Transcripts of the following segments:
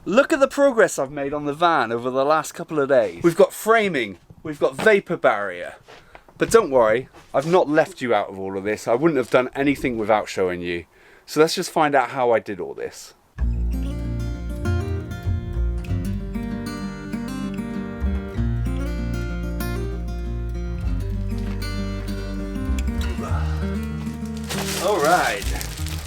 Look at the progress I've made on the van over the last couple of days. We've got framing, we've got vapor barrier. But don't worry, I've not left you out of all of this. I wouldn't have done anything without showing you. So let's just find out how I did all this. Alright,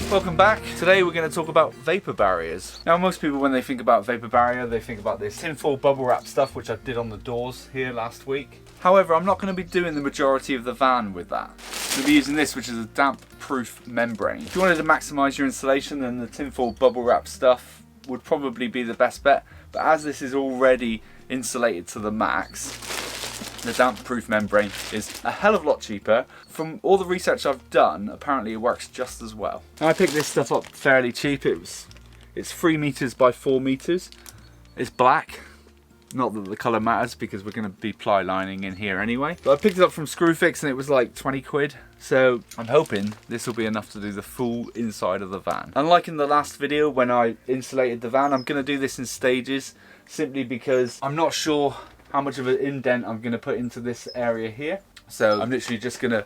welcome back. Today we're going to talk about vapor barriers. Now most people when they think about vapor barrier, they think about this tinfoil bubble wrap stuff which I did on the doors here last week. However, I'm not going to be doing the majority of the van with that. I'm going to be using this, which is a damp proof membrane. If you wanted to maximise your installation, then the tinfoil bubble wrap stuff would probably be the best bet. But as this is already insulated to the max, the damp proof membrane is a hell of a lot cheaper. From all the research I've done, apparently it works just as well. Now, I picked this stuff up fairly cheap. It's 3 meters by 4 meters. It's black. Not that the colour matters because we're going to be ply lining in here anyway. But I picked it up from Screwfix and it was like 20 quid. So I'm hoping this will be enough to do the full inside of the van. Unlike in the last video when I insulated the van, I'm going to do this in stages simply because I'm not sure how much of an indent I'm going to put into this area here. So I'm literally just going to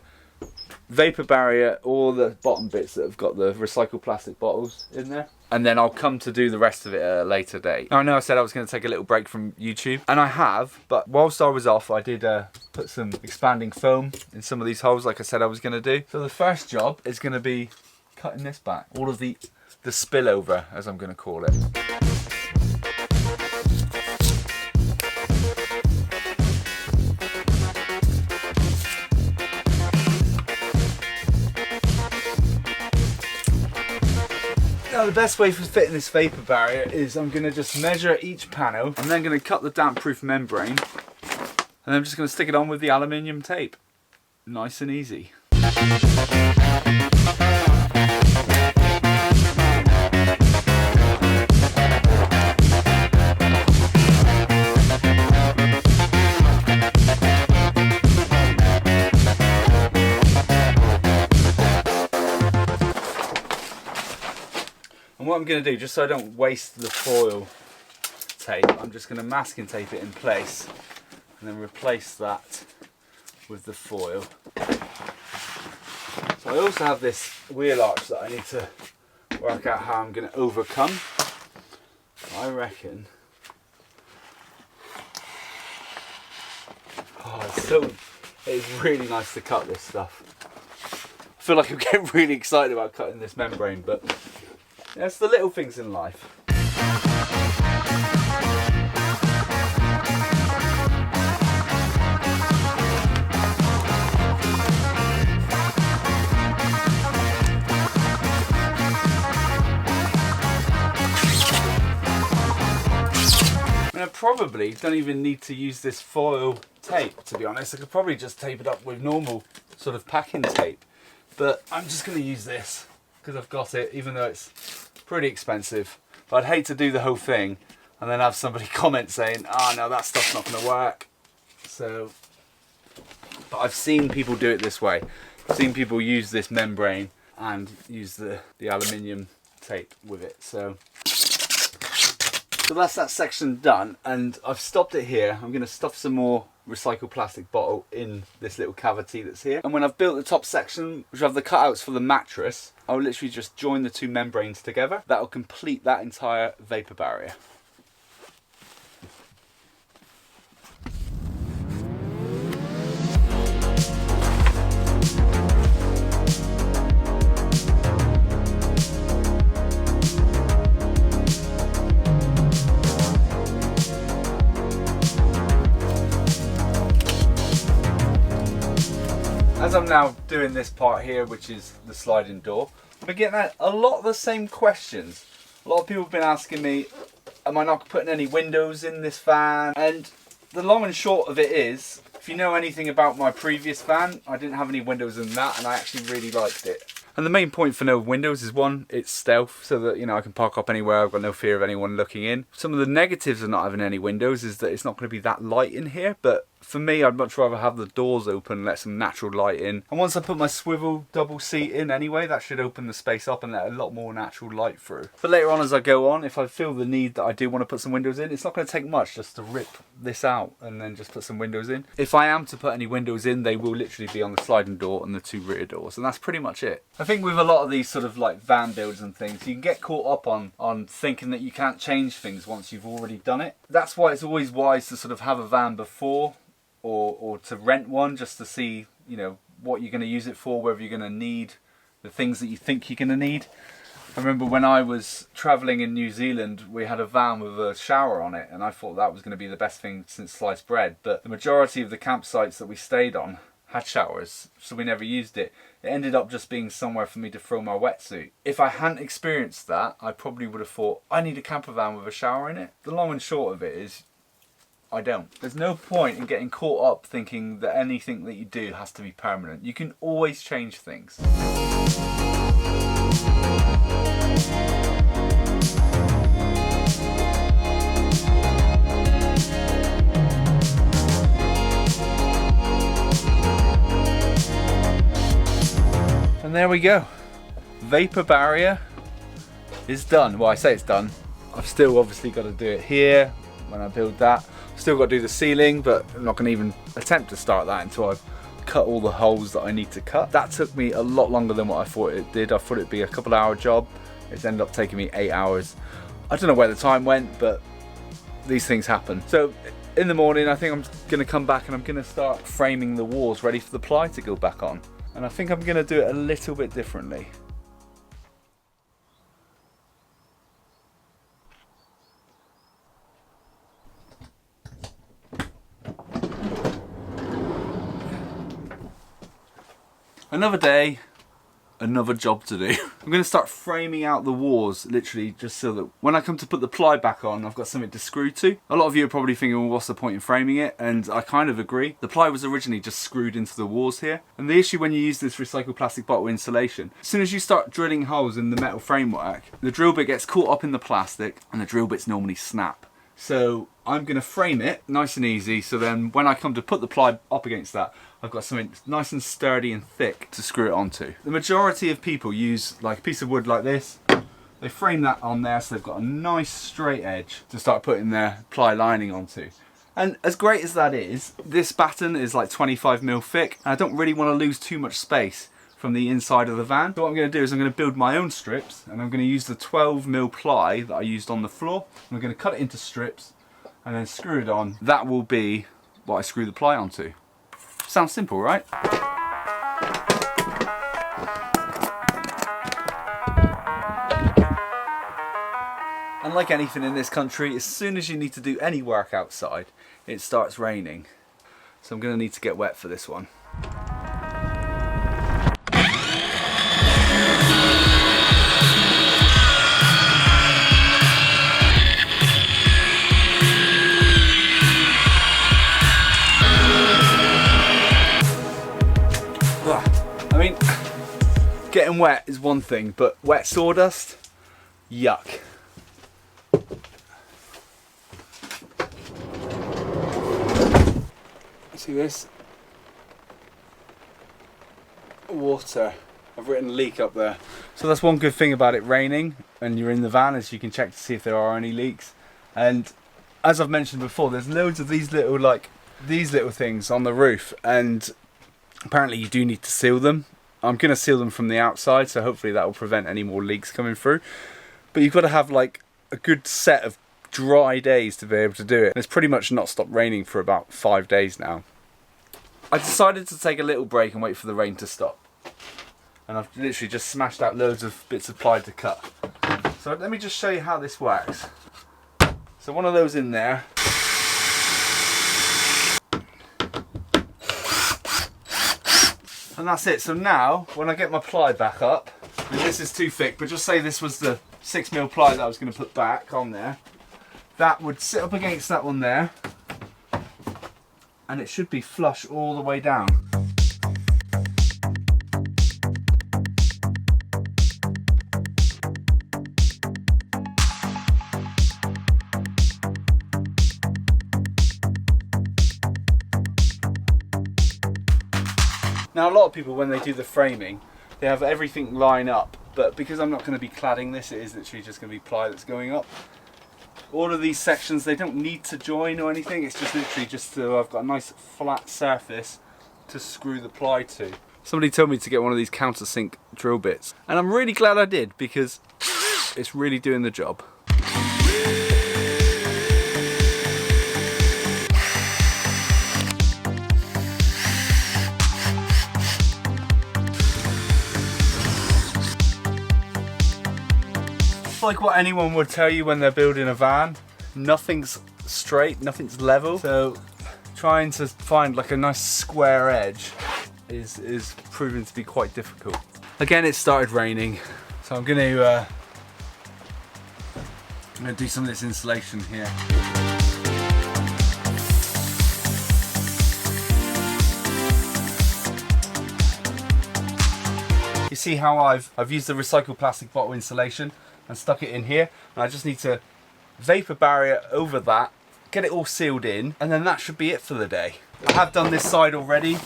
vapor barrier all the bottom bits that have got the recycled plastic bottles in there. And then I'll come to do the rest of it at a later date. Now, I know I said I was going to take a little break from YouTube, and I have, but whilst I was off, I did put some expanding foam in some of these holes like I said I was going to do. So the first job is going to be cutting this back. All of the spillover, as I'm going to call it. Now the best way for fitting this vapor barrier is I'm going to just measure each panel. I'm then going to cut the damp proof membrane and I'm just going to stick it on with the aluminium tape. Nice and easy. And what I'm going to do, just so I don't waste the foil tape, I'm just going to masking tape it in place and then replace that with the foil. So I also have this wheel arch that I need to work out how I'm going to overcome. I reckon, it's really nice to cut this stuff. I feel like I'm getting really excited about cutting this membrane, but it's the little things in life. And I probably don't even need to use this foil tape, to be honest. I could probably just tape it up with normal sort of packing tape. But I'm just going to use this because I've got it, even though it's pretty expensive. But I'd hate to do the whole thing and then have somebody comment saying, oh no, that stuff's not going to work. So, but I've seen people do it this way. I've seen people use this membrane and use the aluminium tape with it. So that's that section done, and I've stopped it here. I'm going to stuff some more recycled plastic bottle in this little cavity that's here. And when I've built the top section, which have the cutouts for the mattress, I'll literally just join the two membranes together. That'll complete that entire vapor barrier. As I'm now doing this part here, which is the sliding door, I'm getting a lot of the same questions. A lot of people have been asking me, am I not putting any windows in this van? And the long and short of it is, if you know anything about my previous van, I didn't have any windows in that, and I actually really liked it. And the main point for no windows is, one, it's stealth, so that, you know, I can park up anywhere. I've got no fear of anyone looking in. Some of the negatives of not having any windows is that it's not going to be that light in here, but For me, I'd much rather have the doors open and let some natural light in. And once I put my swivel double seat in anyway, that should open the space up and let a lot more natural light through. But later on as I go on, if I feel the need that I do want to put some windows in, it's not going to take much just to rip this out and then just put some windows in. If I am to put any windows in, they will literally be on the sliding door and the 2 rear doors, and that's pretty much it. I think with a lot of these sort of like van builds and things, you can get caught up on thinking that you can't change things once you've already done it. That's why it's always wise to sort of have a van before, or to rent one, just to see, you know, what you're going to use it for, whether you're going to need the things that you think you're going to need. I remember when I was travelling in New Zealand, we had a van with a shower on it, and I thought that was going to be the best thing since sliced bread. But the majority of the campsites that we stayed on had showers, so we never used it. It ended up just being somewhere for me to throw my wetsuit. If I hadn't experienced that, I probably would have thought, I need a camper van with a shower in it. The long and short of it is, I don't. There's no point in getting caught up thinking that anything that you do has to be permanent. You can always change things. And there we go. Vapor barrier is done. Well, I say it's done. I've still obviously got to do it here when I build that. Still got to do the ceiling, but I'm not going to even attempt to start that until I've cut all the holes that I need to cut. That took me a lot longer than what I thought it did. I thought it'd be a couple-hour job. It's ended up taking me 8 hours. I don't know where the time went, but these things happen. So in the morning, I think I'm going to come back and I'm going to start framing the walls ready for the ply to go back on. And I think I'm going to do it a little bit differently. Another day, another job to do. I'm going to start framing out the walls, literally, just so that when I come to put the ply back on, I've got something to screw to. A lot of you are probably thinking, well, what's the point in framing it? And I kind of agree. The ply was originally just screwed into the walls here. And the issue when you use this recycled plastic bottle insulation, as soon as you start drilling holes in the metal framework, the drill bit gets caught up in the plastic and the drill bits normally snap. So I'm going to frame it nice and easy, so then when I come to put the ply up against that, I've got something nice and sturdy and thick to screw it onto. The majority of people use like a piece of wood like this. They frame that on there so they've got a nice straight edge to start putting their ply lining onto. And as great as that is, this batten is like 25mm thick, and I don't really want to lose too much space from the inside of the van. So what I'm going to do is I'm going to build my own strips, and I'm going to use the 12mm ply that I used on the floor. I'm going to cut it into strips and then screw it on. That will be what I screw the ply onto. Sounds simple, right? And like anything in this country, as soon as you need to do any work outside, it starts raining. So I'm going to need to get wet for this one. I mean, getting wet is one thing, but wet sawdust, yuck. See this? Water. I've written leak up there. So that's one good thing about it raining and you're in the van, is you can check to see if there are any leaks. And as I've mentioned before, there's loads of these little things on the roof, and apparently you do need to seal them. I'm going to seal them from the outside, so hopefully that will prevent any more leaks coming through. But you've got to have like a good set of dry days to be able to do it. And it's pretty much not stopped raining for about 5 days now. I decided to take a little break and wait for the rain to stop. And I've literally just smashed out loads of bits of ply to cut. So let me just show you how this works. So one of those in there. And that's it. So now, when I get my ply back up, and this is too thick, but just say this was the 6mm ply that I was going to put back on there, that would sit up against that one there, and it should be flush all the way down. Now a lot of people, when they do the framing, they have everything line up, but because I'm not going to be cladding this, it is literally just going to be ply that's going up. All of these sections, they don't need to join or anything, it's just literally just so I've got a nice flat surface to screw the ply to. Somebody told me to get one of these countersink drill bits, and I'm really glad I did, because it's really doing the job. Like what anyone would tell you when they're building a van, nothing's straight, nothing's level, so trying to find like a nice square edge is proving to be quite difficult. Again, it started raining, so I'm going to do some of this insulation here. You see how I've used the recycled plastic bottle insulation and stuck it in here, and I just need to vapor barrier over that, get it all sealed in, and then that should be it for the day. I have done this side already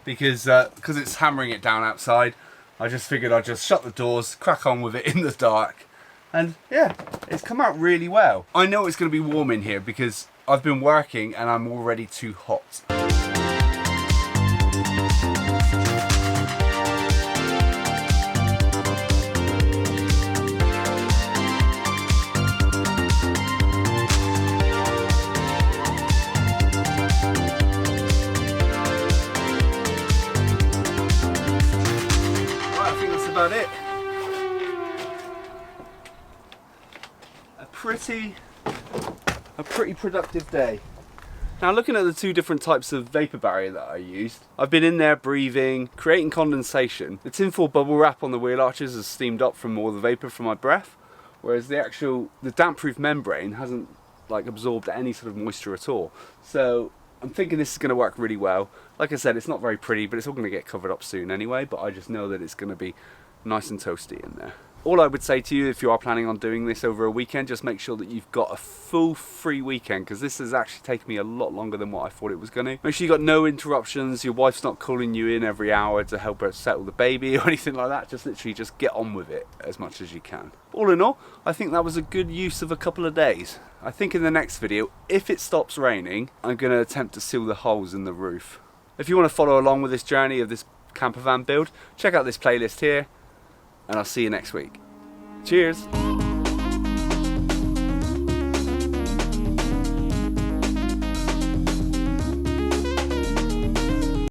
because it's hammering it down outside. I just figured I'd just shut the doors, crack on with it in the dark, and yeah, it's come out really well. I know it's going to be warm in here because I've been working and I'm already too hot. About it. A pretty productive day. Now, looking at the two different types of vapor barrier that I used, I've been in there breathing, creating condensation. The tinfoil bubble wrap on the wheel arches has steamed up from all the vapor from my breath, whereas the damp-proof membrane hasn't like absorbed any sort of moisture at all. So I'm thinking this is going to work really well. Like I said, it's not very pretty, but it's all going to get covered up soon anyway, but I just know that it's going to be nice and toasty in there. All I would say to you, if you are planning on doing this over a weekend, just make sure that you've got a full free weekend, because this has actually taken me a lot longer than what I thought it was going to. Make sure you got no interruptions, your wife's not calling you in every hour to help her settle the baby or anything like that. Just literally just get on with it as much as you can. All in all, I think that was a good use of a couple of days. I think in the next video, if it stops raining, I'm going to attempt to seal the holes in the roof. If you want to follow along with this journey of this camper van build, check out this playlist here, and I'll see you next week. Cheers!